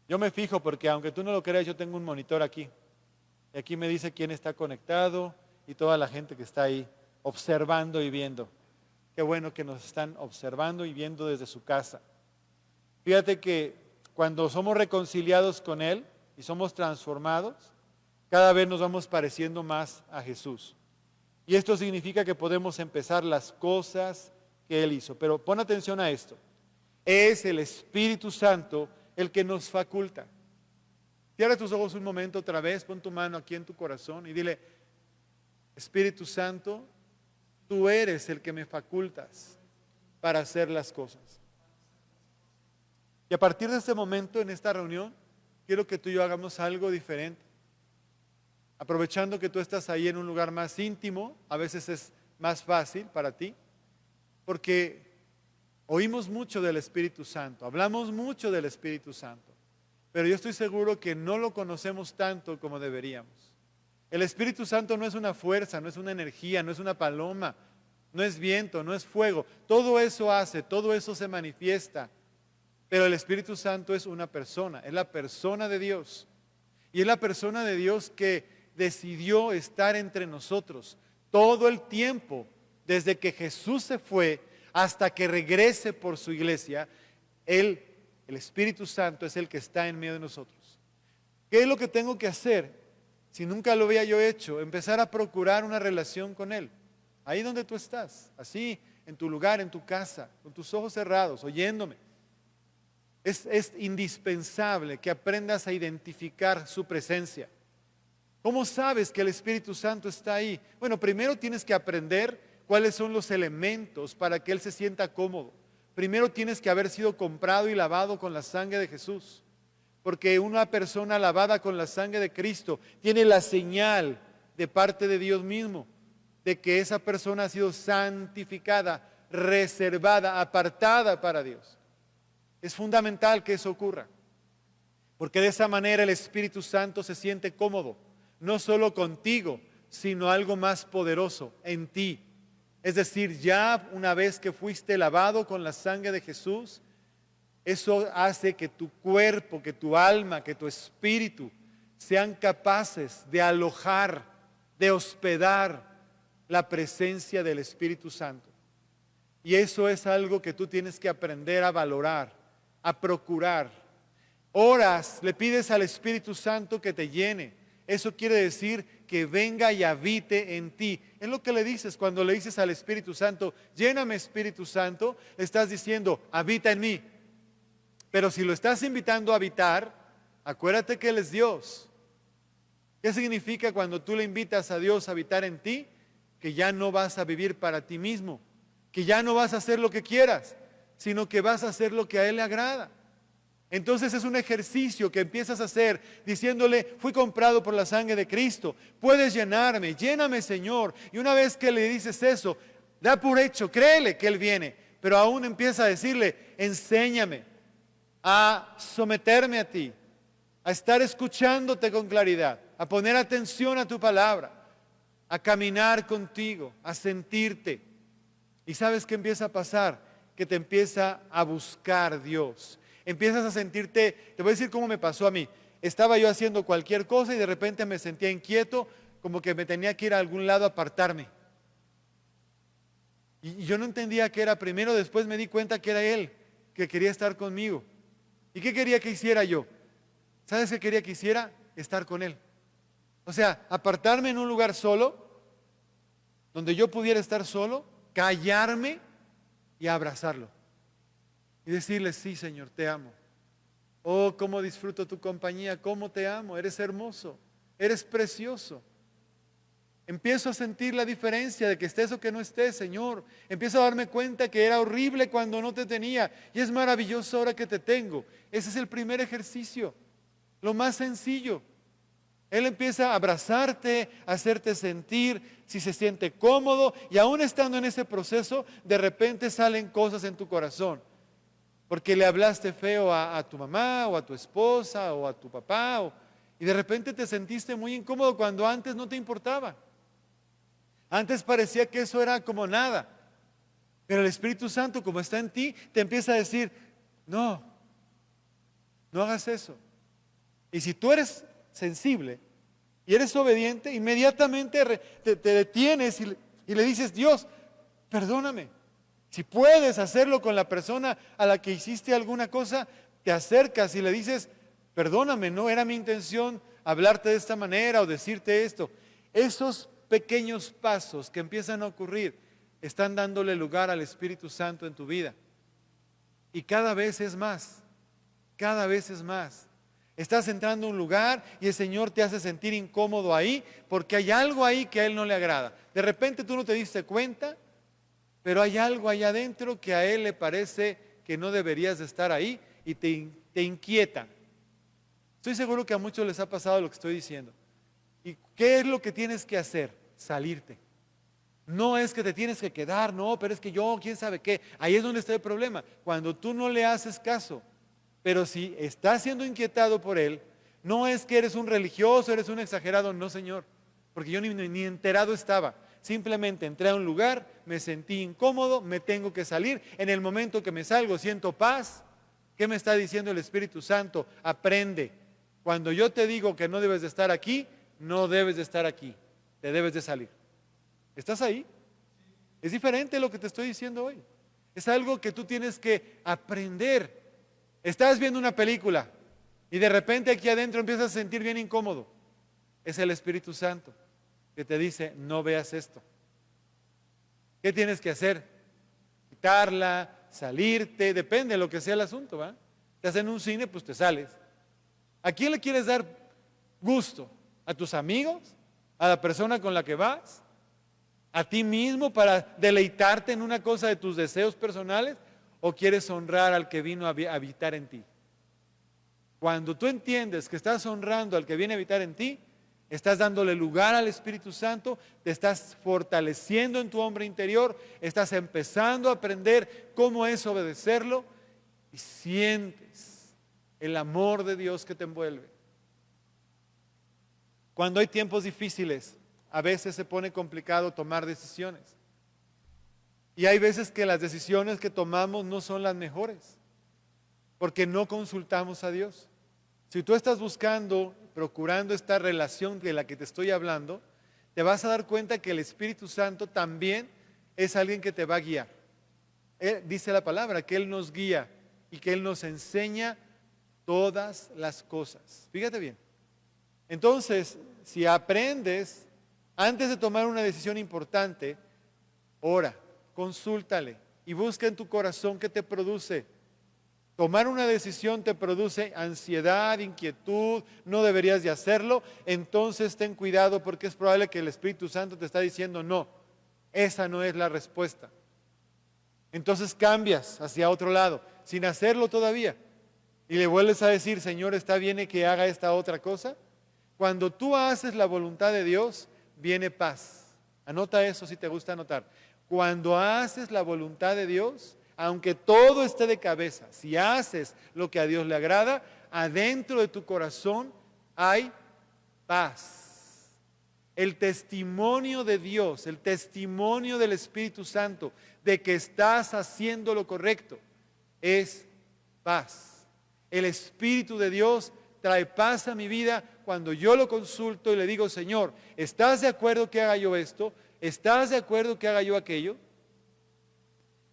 Yo me fijo porque aunque tú no lo creas, yo tengo un monitor aquí. Y aquí me dice quién está conectado y toda la gente que está ahí observando y viendo. Qué bueno que nos están observando y viendo desde su casa. Fíjate que cuando somos reconciliados con Él y somos transformados, cada vez nos vamos pareciendo más a Jesús. Y esto significa que podemos empezar las cosas que Él hizo. Pero pon atención a esto. Es el Espíritu Santo el que nos faculta. Cierra tus ojos un momento otra vez, pon tu mano aquí en tu corazón y dile, Espíritu Santo, tú eres el que me facultas para hacer las cosas. Y a partir de este momento, en esta reunión, quiero que tú y yo hagamos algo diferente. Aprovechando que tú estás ahí en un lugar más íntimo, a veces es más fácil para ti, porque oímos mucho del Espíritu Santo, hablamos mucho del Espíritu Santo, pero yo estoy seguro que no lo conocemos tanto como deberíamos. El Espíritu Santo no es una fuerza, no es una energía, no es una paloma, no es viento, no es fuego. Todo eso hace, todo eso se manifiesta. Pero el Espíritu Santo es una persona, es la persona de Dios. Y es la persona de Dios que decidió estar entre nosotros todo el tiempo, desde que Jesús se fue hasta que regrese por su iglesia. El Espíritu Santo es el que está en medio de nosotros. ¿Qué es lo que tengo que hacer? Si nunca lo había yo hecho, empezar a procurar una relación con Él. Ahí donde tú estás, así, en tu lugar, en tu casa, con tus ojos cerrados, oyéndome. Es indispensable que aprendas a identificar su presencia. ¿Cómo sabes que el Espíritu Santo está ahí? Bueno, primero tienes que aprender cuáles son los elementos para que Él se sienta cómodo. Primero tienes que haber sido comprado y lavado con la sangre de Jesús. Porque una persona lavada con la sangre de Cristo tiene la señal de parte de Dios mismo de que esa persona ha sido santificada, reservada, apartada para Dios. Es fundamental que eso ocurra, porque de esa manera el Espíritu Santo se siente cómodo, no solo contigo, sino algo más poderoso en ti. Es decir, ya una vez que fuiste lavado con la sangre de Jesús, eso hace que tu cuerpo, que tu alma, que tu espíritu sean capaces de alojar, de hospedar la presencia del Espíritu Santo. Y eso es algo que tú tienes que aprender a valorar, a procurar. Oras, le pides al Espíritu Santo que te llene. Eso quiere decir que venga y habite en ti. Es lo que le dices cuando le dices al Espíritu Santo, lléname Espíritu Santo, le estás diciendo, habita en mí. Pero si lo estás invitando a habitar, acuérdate que Él es Dios. ¿Qué significa cuando tú le invitas a Dios a habitar en ti? Que ya no vas a vivir para ti mismo, que ya no vas a hacer lo que quieras, sino que vas a hacer lo que a Él le agrada. Entonces es un ejercicio que empiezas a hacer diciéndole, fui comprado por la sangre de Cristo, puedes llenarme, lléname Señor. Y una vez que le dices eso, da por hecho, créele que Él viene, pero aún empieza a decirle, enséñame a someterme a ti, a estar escuchándote con claridad, a poner atención a tu palabra, a caminar contigo, a sentirte. ¿Y sabes qué empieza a pasar? Que te empieza a buscar Dios. Empiezas a sentirte, te voy a decir cómo me pasó a mí. Estaba yo haciendo cualquier cosa y de repente me sentía inquieto, como que me tenía que ir a algún lado a apartarme. Y yo no entendía qué era primero, después me di cuenta que era Él, que quería estar conmigo. ¿Y qué quería que hiciera yo? ¿Sabes qué quería que hiciera? Estar con Él. O sea, apartarme en un lugar solo, donde yo pudiera estar solo, callarme y abrazarlo. Y decirle, sí Señor, te amo. Oh, cómo disfruto tu compañía, cómo te amo, eres hermoso, eres precioso. Empiezo a sentir la diferencia de que estés o que no estés, Señor. Empiezo a darme cuenta que era horrible cuando no te tenía y es maravilloso ahora que te tengo. Ese es el primer ejercicio, lo más sencillo. Él empieza a abrazarte, a hacerte sentir si se siente cómodo y aún estando en ese proceso, de repente salen cosas en tu corazón. Porque le hablaste feo a tu mamá o a tu esposa o a tu papá y de repente te sentiste muy incómodo cuando antes no te importaba. Antes parecía que eso era como nada. Pero el Espíritu Santo, como está en ti, te empieza a decir, no hagas eso. Y si tú eres sensible y eres obediente, inmediatamente te detienes y le dices, Dios, perdóname. Si puedes hacerlo con la persona a la que hiciste alguna cosa, te acercas y le dices, perdóname, no era mi intención hablarte de esta manera o decirte esto. Esos pequeños pasos que empiezan a ocurrir están dándole lugar al Espíritu Santo en tu vida. Y cada vez es más, cada vez es más. Estás entrando a un lugar y el Señor te hace sentir incómodo ahí porque hay algo ahí que a Él no le agrada. De repente tú no te diste cuenta, pero hay algo allá adentro que a Él le parece que no deberías de estar ahí y te inquieta. Estoy seguro que a muchos les ha pasado lo que estoy diciendo. ¿Y qué es lo que tienes que hacer? Salirte. No es que te tienes que quedar, no, pero es que yo, quién sabe qué. Ahí es donde está el problema. Cuando tú no le haces caso, pero si estás siendo inquietado por Él, no es que eres un religioso, eres un exagerado, no Señor, porque yo ni enterado estaba. Simplemente entré a un lugar, me sentí incómodo, me tengo que salir. En el momento que me salgo siento paz. ¿Qué me está diciendo el Espíritu Santo? Aprende. Cuando yo te digo que no debes de estar aquí, no debes de estar aquí. Te debes de salir. ¿Estás ahí? Es diferente lo que te estoy diciendo hoy. Es algo que tú tienes que aprender. Estás viendo una película y de repente aquí adentro empiezas a sentir bien incómodo. Es el Espíritu Santo que te dice, no veas esto. ¿Qué tienes que hacer? Quitarla, salirte, depende de lo que sea el asunto, ¿va? Estás en un cine, pues te sales. ¿A quién le quieres dar gusto? ¿A tus amigos? ¿A la persona con la que vas? ¿A ti mismo para deleitarte en una cosa de tus deseos personales? ¿O quieres honrar al que vino a habitar en ti? Cuando tú entiendes que estás honrando al que viene a habitar en ti, estás dándole lugar al Espíritu Santo, te estás fortaleciendo en tu hombre interior, estás empezando a aprender cómo es obedecerlo y sientes el amor de Dios que te envuelve. Cuando hay tiempos difíciles, a veces se pone complicado tomar decisiones. Y hay veces que las decisiones que tomamos no son las mejores, porque no consultamos a Dios. Si tú estás buscando, procurando esta relación de la que te estoy hablando, te vas a dar cuenta que el Espíritu Santo también es alguien que te va a guiar. dice la palabra, que Él nos guía y que Él nos enseña todas las cosas. Fíjate bien. Entonces, si aprendes, antes de tomar una decisión importante, ora, consúltale y busca en tu corazón qué te produce. Tomar una decisión te produce ansiedad, inquietud, no deberías de hacerlo, entonces ten cuidado porque es probable que el Espíritu Santo te está diciendo no, esa no es la respuesta. Entonces cambias hacia otro lado, sin hacerlo todavía, y le vuelves a decir, Señor, ¿está bien que haga esta otra cosa? Cuando tú haces la voluntad de Dios, viene paz. Anota eso si te gusta anotar. Cuando haces la voluntad de Dios, aunque todo esté de cabeza, si haces lo que a Dios le agrada, adentro de tu corazón hay paz. El testimonio de Dios, el testimonio del Espíritu Santo de que estás haciendo lo correcto es paz. El Espíritu de Dios trae paz a mi vida cuando yo lo consulto y le digo, Señor, ¿estás de acuerdo que haga yo esto? ¿Estás de acuerdo que haga yo aquello?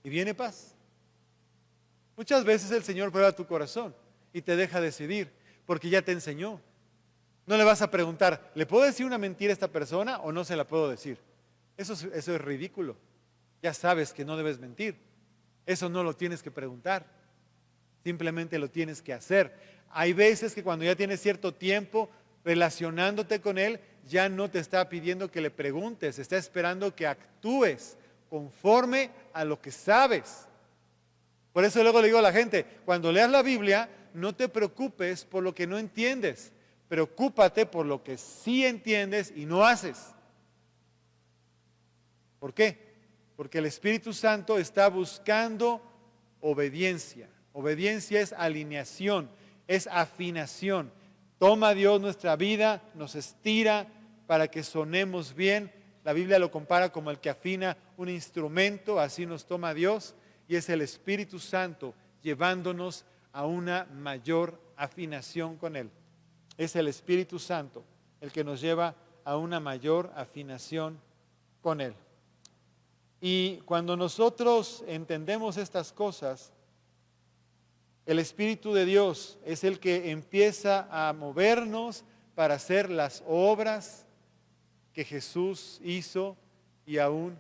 Y viene paz. Muchas veces el Señor prueba tu corazón y te deja decidir porque ya te enseñó. No le vas a preguntar, ¿le puedo decir una mentira a esta persona o no se la puedo decir? Eso es ridículo. Ya sabes que no debes mentir. Eso no lo tienes que preguntar. Simplemente lo tienes que hacer. Hay veces que cuando ya tienes cierto tiempo relacionándote con Él, ya no te está pidiendo que le preguntes, está esperando que actúes conforme a lo que sabes. Por eso luego le digo a la gente, cuando leas la Biblia, no te preocupes por lo que no entiendes, preocúpate por lo que sí entiendes y no haces. ¿Por qué? Porque el Espíritu Santo está buscando obediencia. Obediencia es alineación, es afinación. Toma Dios nuestra vida, nos estira para que sonemos bien. La Biblia lo compara como el que afina un instrumento, así nos toma Dios. Y es el Espíritu Santo llevándonos a una mayor afinación con Él. Es el Espíritu Santo el que nos lleva a una mayor afinación con Él. Y cuando nosotros entendemos estas cosas, el Espíritu de Dios es el que empieza a movernos para hacer las obras que Jesús hizo y aún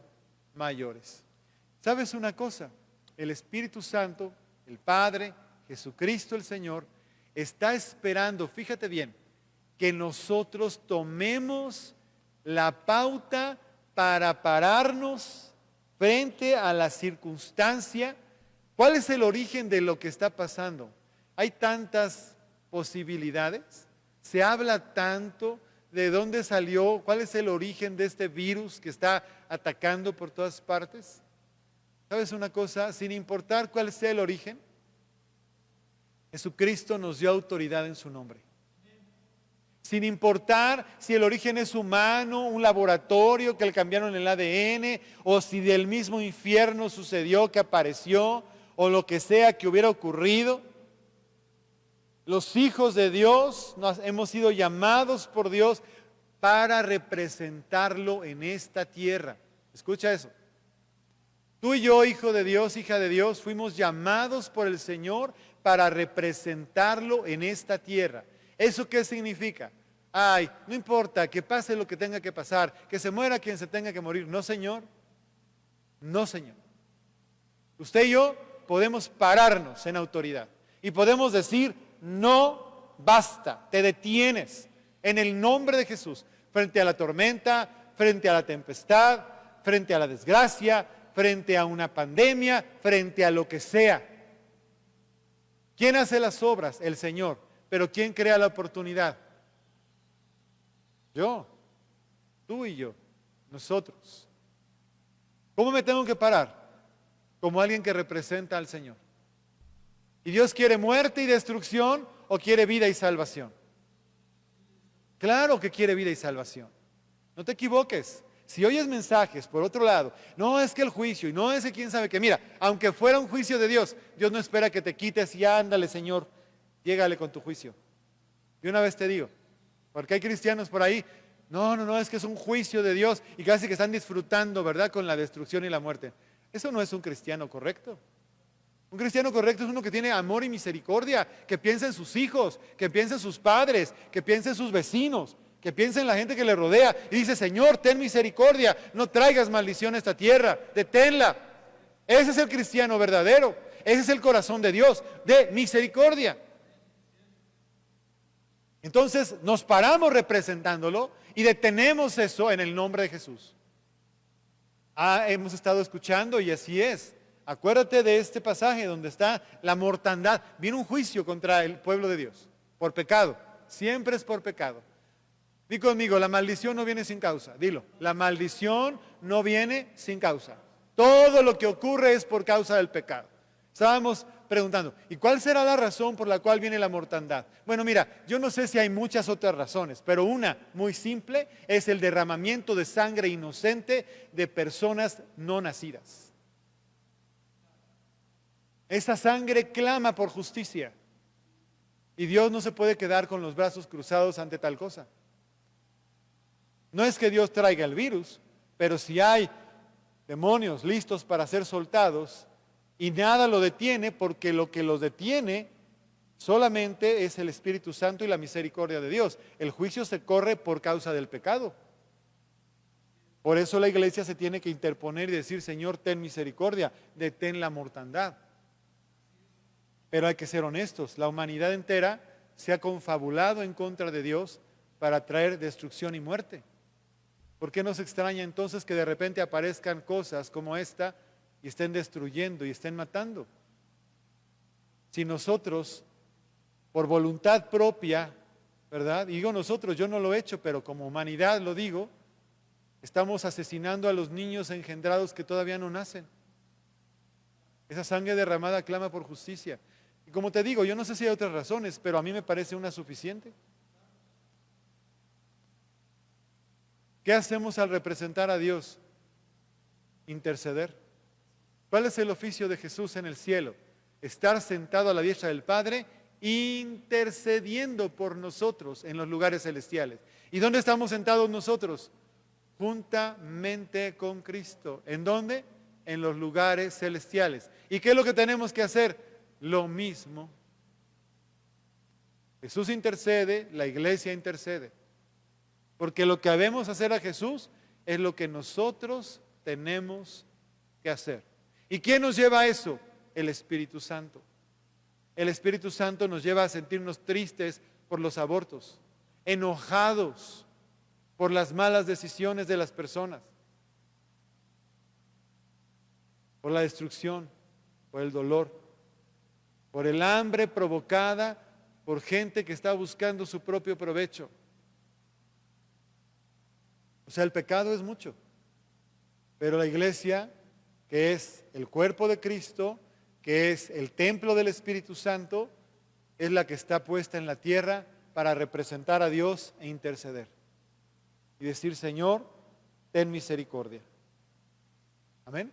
mayores. ¿Sabes una cosa? El Espíritu Santo, el Padre, Jesucristo el Señor, está esperando, fíjate bien, que nosotros tomemos la pauta para pararnos frente a la circunstancia. ¿Cuál es el origen de lo que está pasando? Hay tantas posibilidades, se habla tanto de dónde salió, cuál es el origen de este virus que está atacando por todas partes. ¿Sabes una cosa? Sin importar cuál sea el origen, Jesucristo nos dio autoridad en su nombre. Sin importar si el origen es humano, un laboratorio que le cambiaron el ADN, o si del mismo infierno sucedió que apareció, o lo que sea que hubiera ocurrido. Los hijos de Dios hemos sido llamados por Dios para representarlo en esta tierra. Escucha eso. Tú y yo, hijo de Dios, hija de Dios, fuimos llamados por el Señor para representarlo en esta tierra. ¿Eso qué significa? Ay, no importa, que pase lo que tenga que pasar, que se muera quien se tenga que morir. No, Señor. No, Señor. Usted y yo podemos pararnos en autoridad y podemos decir, no, basta, te detienes en el nombre de Jesús, frente a la tormenta, frente a la tempestad, frente a la desgracia, frente a una pandemia, frente a lo que sea. ¿Quién hace las obras? El Señor. Pero ¿quién crea la oportunidad? Yo, tú y yo, nosotros. ¿Cómo me tengo que parar? Como alguien que representa al Señor. ¿Y Dios quiere muerte y destrucción o quiere vida y salvación? Claro que quiere vida y salvación. No te equivoques. Si oyes mensajes, por otro lado, no es que el juicio, y no es que quién sabe qué. Mira, aunque fuera un juicio de Dios, Dios no espera que te quites y ándale, Señor, llégale con tu juicio. Y una vez te digo, porque hay cristianos por ahí, no, es que es un juicio de Dios y casi que están disfrutando, ¿verdad?, con la destrucción y la muerte. Eso no es un cristiano correcto. Un cristiano correcto es uno que tiene amor y misericordia, que piensa en sus hijos, que piensa en sus padres, que piensa en sus vecinos, que piensa en la gente que le rodea y dice, Señor, ten misericordia, no traigas maldición a esta tierra, deténla. Ese es el cristiano verdadero, ese es el corazón de Dios, de misericordia. Entonces nos paramos representándolo y detenemos eso en el nombre de Jesús. Hemos estado escuchando y así es. Acuérdate de este pasaje donde está la mortandad. Viene un juicio contra el pueblo de Dios por pecado. Siempre es por pecado. Di conmigo, la maldición no viene sin causa. Dilo, la maldición no viene sin causa. Todo lo que ocurre es por causa del pecado. Estábamos preguntando, ¿y cuál será la razón por la cual viene la mortandad? Bueno, mira, yo no sé si hay muchas otras razones, pero una muy simple es el derramamiento de sangre inocente de personas no nacidas. Esa sangre clama por justicia y Dios no se puede quedar con los brazos cruzados ante tal cosa. No es que Dios traiga el virus, pero si hay demonios listos para ser soltados y nada lo detiene, porque lo que los detiene solamente es el Espíritu Santo y la misericordia de Dios. El juicio se corre por causa del pecado. Por eso la iglesia se tiene que interponer y decir, Señor, ten misericordia, detén la mortandad. Pero hay que ser honestos, la humanidad entera se ha confabulado en contra de Dios para traer destrucción y muerte. ¿Por qué nos extraña entonces que de repente aparezcan cosas como esta y estén destruyendo y estén matando? Si nosotros, por voluntad propia, ¿verdad? Y digo nosotros, yo no lo he hecho, pero como humanidad lo digo, estamos asesinando a los niños engendrados que todavía no nacen. Esa sangre derramada clama por justicia. Y como te digo, yo no sé si hay otras razones, pero a mí me parece una suficiente. ¿Qué hacemos al representar a Dios? Interceder. ¿Cuál es el oficio de Jesús en el cielo? Estar sentado a la diestra del Padre, intercediendo por nosotros en los lugares celestiales. ¿Y dónde estamos sentados nosotros? Juntamente con Cristo. ¿En dónde? En los lugares celestiales. ¿Y qué es lo que tenemos que hacer? Lo mismo. Jesús intercede, la iglesia intercede. Porque lo que habemos hacer a Jesús es lo que nosotros tenemos que hacer. ¿Y quién nos lleva a eso? El Espíritu Santo. El Espíritu Santo nos lleva a sentirnos tristes por los abortos, enojados por las malas decisiones de las personas, por la destrucción, por el dolor, por el hambre provocada por gente que está buscando su propio provecho. O sea, el pecado es mucho, pero la iglesia, que es el cuerpo de Cristo, que es el templo del Espíritu Santo, es la que está puesta en la tierra para representar a Dios e interceder. Y decir, Señor, ten misericordia. Amén.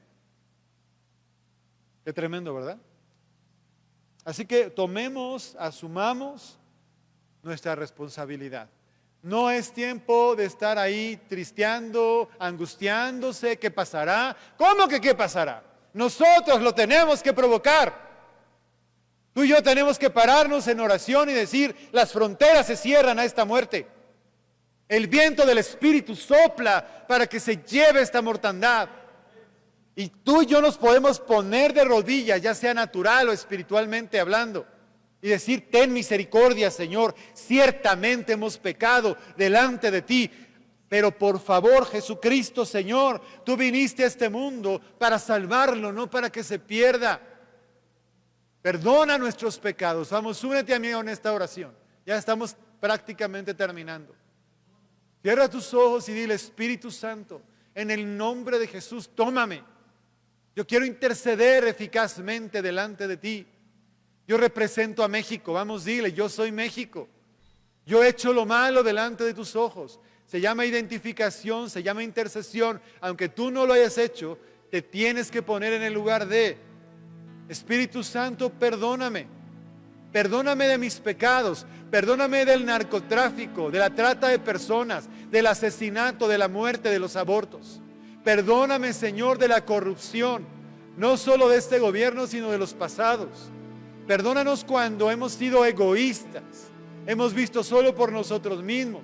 Qué tremendo, ¿verdad? Así que tomemos, asumamos nuestra responsabilidad. No es tiempo de estar ahí tristeando, angustiándose, ¿qué pasará? ¿Cómo que qué pasará? Nosotros lo tenemos que provocar. Tú y yo tenemos que pararnos en oración y decir, las fronteras se cierran a esta muerte. El viento del Espíritu sopla para que se lleve esta mortandad. Y tú y yo nos podemos poner de rodillas, ya sea natural o espiritualmente hablando, y decir, ten misericordia, Señor, ciertamente hemos pecado delante de ti, pero por favor, Jesucristo, Señor, tú viniste a este mundo para salvarlo, no para que se pierda. Perdona nuestros pecados. Vamos, únete a mí en esta oración. Ya estamos prácticamente terminando. Cierra tus ojos y dile, Espíritu Santo, en el nombre de Jesús, tómame. Yo quiero interceder eficazmente delante de ti. Yo represento a México. Vamos, dile, yo soy México. Yo he hecho lo malo delante de tus ojos. Se llama identificación, se llama intercesión. Aunque tú no lo hayas hecho, te tienes que poner en el lugar de Espíritu Santo, perdóname. Perdóname de mis pecados. Perdóname del narcotráfico, de la trata de personas, del asesinato, de la muerte, de los abortos. Perdóname, Señor, de la corrupción. no solo de este gobierno, sino de los pasados. Perdónanos cuando hemos sido egoístas, hemos visto solo por nosotros mismos,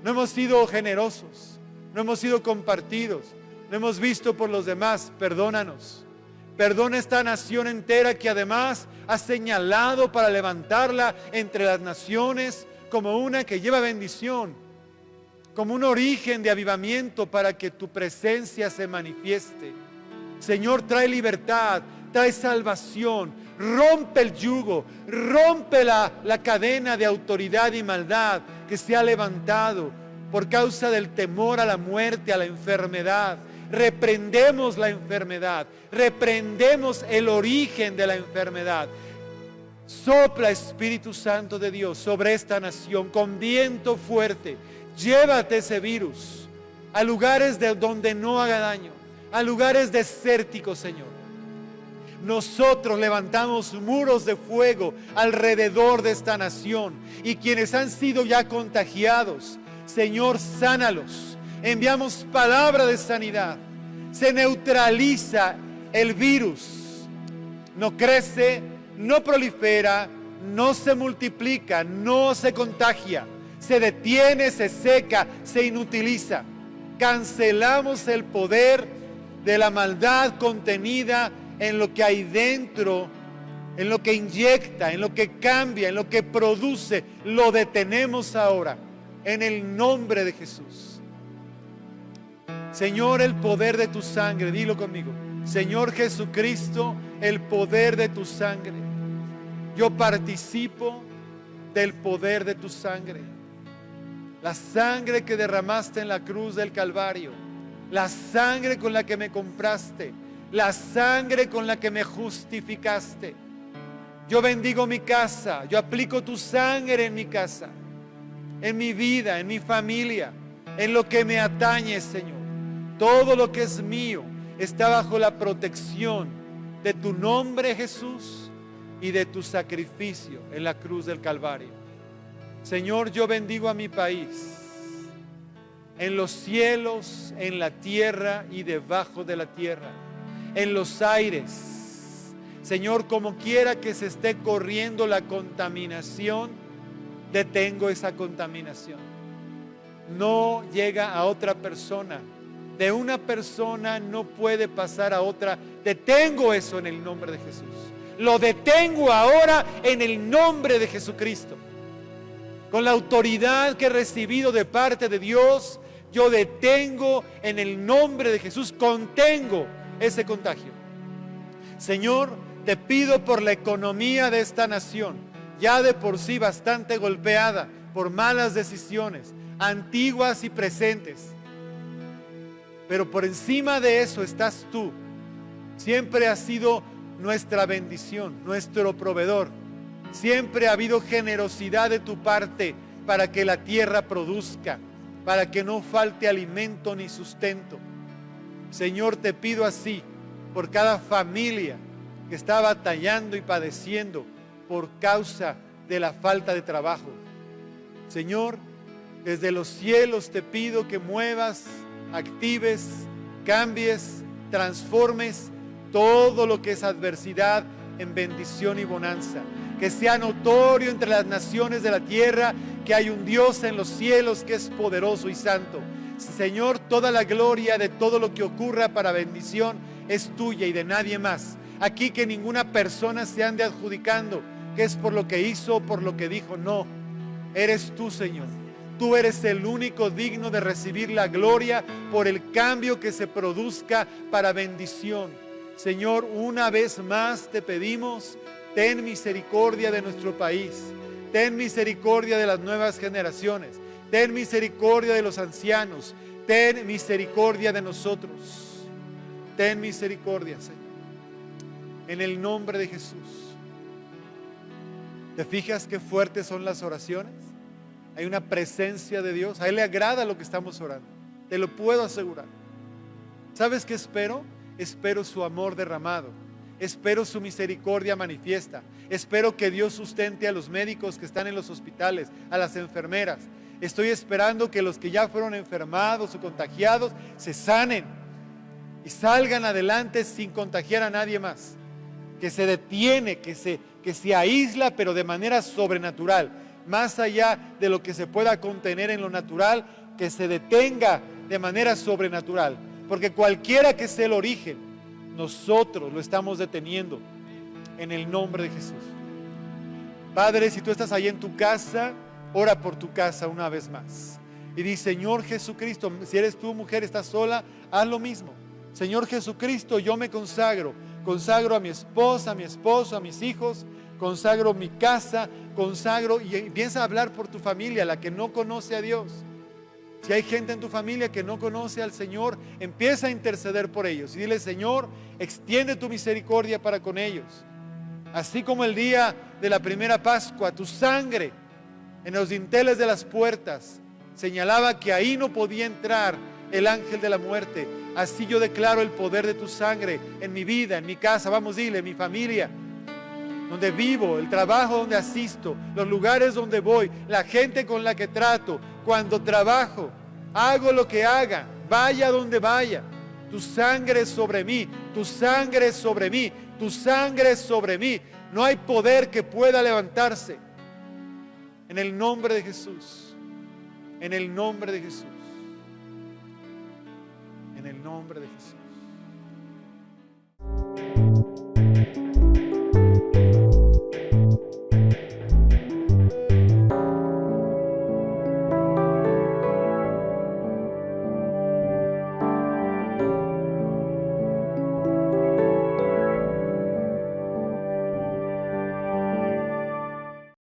no hemos sido generosos, no hemos sido compartidos, no hemos visto por los demás. Perdónanos. Perdona esta nación entera que además has señalado para levantarla entre las naciones como una que lleva bendición, como un origen de avivamiento para que tu presencia se manifieste. Señor, trae libertad, trae salvación, rompe el yugo, rompe la cadena de autoridad y maldad que se ha levantado por causa del temor a la muerte, a la enfermedad. Reprendemos la enfermedad, reprendemos el origen de la enfermedad. Sopla, Espíritu Santo de Dios, sobre esta nación con viento fuerte. Llévate ese virus a lugares de donde no haga daño, a lugares desérticos, Señor. Nosotros levantamos muros de fuego alrededor de esta nación, y quienes han sido ya contagiados, Señor, sánalos. Enviamos palabra de sanidad. Se neutraliza el virus. No crece, no prolifera, no se multiplica, no se contagia. Se detiene, se seca, se inutiliza. Cancelamos el poder de la maldad contenida en lo que hay dentro, en lo que inyecta, en lo que cambia, en lo que produce. Lo detenemos ahora en el nombre de Jesús. Señor, el poder de tu sangre, dilo conmigo. Señor Jesucristo, el poder de tu sangre. Yo participo del poder de tu sangre. La sangre que derramaste en la cruz del Calvario. La sangre con la que me compraste. La sangre con la que me justificaste. Yo bendigo mi casa. Yo aplico tu sangre en mi casa, en mi vida, en mi familia, en lo que me atañe, Señor. Todo lo que es mío está bajo la protección de tu nombre, Jesús, y de tu sacrificio en la cruz del Calvario. Señor, yo bendigo a mi país, en los cielos, en la tierra y debajo de la tierra, en los aires. Señor, como quiera que se esté corriendo la contaminación, detengo esa contaminación. No llega a otra persona. De una persona no puede pasar a otra. Detengo eso en el nombre de Jesús. Lo detengo ahora en el nombre de Jesucristo. Con la autoridad que he recibido de parte de Dios, yo detengo en el nombre de Jesús, contengo ese contagio. Señor, te pido por la economía de esta nación, ya de por sí bastante golpeada por malas decisiones, antiguas y presentes. Pero por encima de eso estás tú. Siempre has sido nuestra bendición, nuestro proveedor. Siempre ha habido generosidad de tu parte para que la tierra produzca, para que no falte alimento ni sustento. Señor, te pido así por cada familia que está batallando y padeciendo por causa de la falta de trabajo. Señor, desde los cielos te pido que muevas, actives, cambies, transformes todo lo que es adversidad en bendición y bonanza. Que sea notorio entre las naciones de la tierra que hay un Dios en los cielos que es poderoso y santo. Señor, toda la gloria de todo lo que ocurra para bendición es tuya y de nadie más. Aquí que ninguna persona se ande adjudicando que es por lo que hizo o por lo que dijo. No, eres tú, Señor. Tú eres el único digno de recibir la gloria por el cambio que se produzca para bendición. Señor, una vez más te pedimos, ten misericordia de nuestro país, ten misericordia de las nuevas generaciones, ten misericordia de los ancianos, ten misericordia de nosotros. Ten misericordia, Señor, en el nombre de Jesús. ¿Te fijas qué fuertes son las oraciones? Hay una presencia de Dios. A Él le agrada lo que estamos orando. Te lo puedo asegurar. ¿Sabes qué espero? Espero su amor derramado. Espero su misericordia manifiesta. Espero que Dios sustente a los médicos que están en los hospitales, a las enfermeras. Estoy esperando que los que ya fueron enfermados o contagiados se sanen. y salgan adelante sin contagiar a nadie más. Que se detiene, que se aísla, pero de manera sobrenatural, más allá de lo que se pueda contener en lo natural, que se detenga de manera sobrenatural, porque cualquiera que sea el origen, nosotros lo estamos deteniendo en el nombre de Jesús. Padre, si tú estás ahí en tu casa, ora por tu casa una vez más y di: Señor Jesucristo, si eres tú mujer, estás sola, haz lo mismo. Señor Jesucristo, yo me consagro a mi esposa, a mi esposo, a mis hijos, consagro mi casa, consagro, y empieza a hablar por tu familia, la que no conoce a Dios. Si hay gente en tu familia que no conoce al Señor, empieza a interceder por ellos y dile: Señor, extiende tu misericordia para con ellos. Así como el día de la primera Pascua, tu sangre en los dinteles de las puertas señalaba que ahí no podía entrar el ángel de la muerte. Así yo declaro el poder de tu sangre en mi vida, en mi casa, vamos, dile, en mi familia, donde vivo, el trabajo donde asisto, los lugares donde voy, la gente con la que trato, cuando trabajo, hago lo que haga, vaya donde vaya. Tu sangre es sobre mí, tu sangre es sobre mí, tu sangre es sobre mí. No hay poder que pueda levantarse. En el nombre de Jesús, en el nombre de Jesús, en el nombre de Jesús.